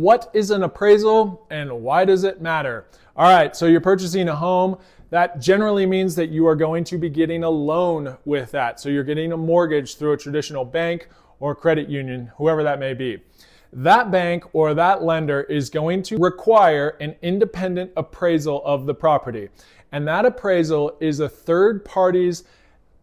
what is an appraisal and why does it matter? All right, so you're purchasing a home. That generally means that you are going to be getting a loan with that. So you're getting a mortgage through a traditional bank or credit union, whoever that may be. That bank or that lender is going to require an independent appraisal of the property. And that appraisal is a third party's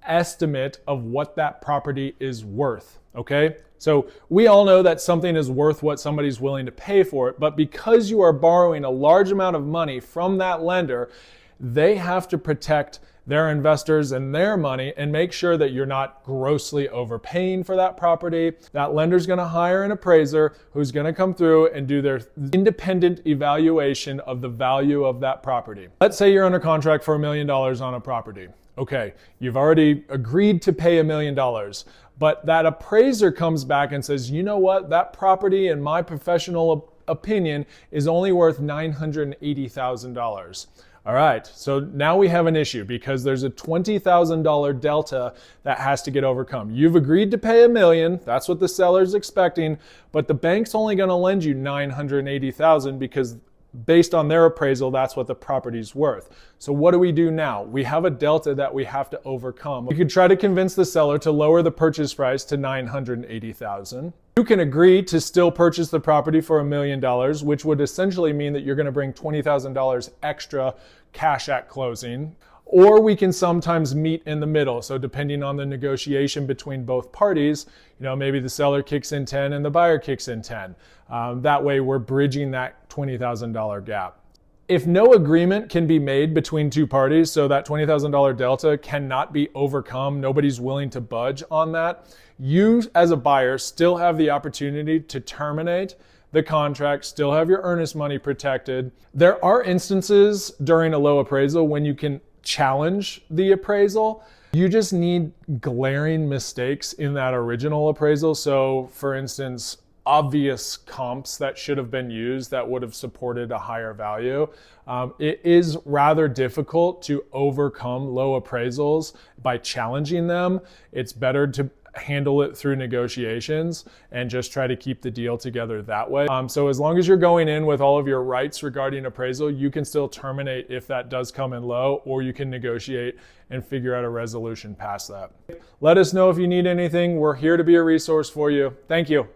estimate of what that property is worth, okay? So we all know that something is worth what somebody's willing to pay for it, but because you are borrowing a large amount of money from that lender, they have to protect their investors and their money and make sure that you're not grossly overpaying for that property. That lender's gonna hire an appraiser who's gonna come through and do their independent evaluation of the value of that property. Let's say you're under contract for $1 million on a property. Okay, you've already agreed to pay $1 million, but that appraiser comes back and says, you know what, that property in my professional opinion is only worth $980,000. All right, so now we have an issue because there's a $20,000 delta that has to get overcome. You've agreed to pay $1 million, that's what the seller's expecting, but the bank's only gonna lend you $980,000 because based on their appraisal, that's what the property's worth. So what do we do now? We have a delta that we have to overcome. We could try to convince the seller to lower the purchase price to $980,000. You can agree to still purchase the property for $1 million, which would essentially mean that you're going to bring $20,000 extra cash at closing. Or we can sometimes meet in the middle. So depending on the negotiation between both parties, maybe the seller kicks in 10 and the buyer kicks in 10. That way we're bridging that $20,000 gap. If no agreement can be made between two parties, so that $20,000 delta cannot be overcome, nobody's willing to budge on that, you as a buyer still have the opportunity to terminate the contract, still have your earnest money protected. There are instances during a low appraisal when you can challenge the appraisal. You just need glaring mistakes in that original appraisal. So for instance, obvious comps that should have been used that would have supported a higher value. It is rather difficult to overcome low appraisals by challenging them. It's better to handle it through negotiations and just try to keep the deal together that way. So as long as you're going in with all of your rights regarding appraisal, you can still terminate if that does come in low, or you can negotiate and figure out a resolution past that. Let us know if you need anything. We're here to be a resource for you. Thank you.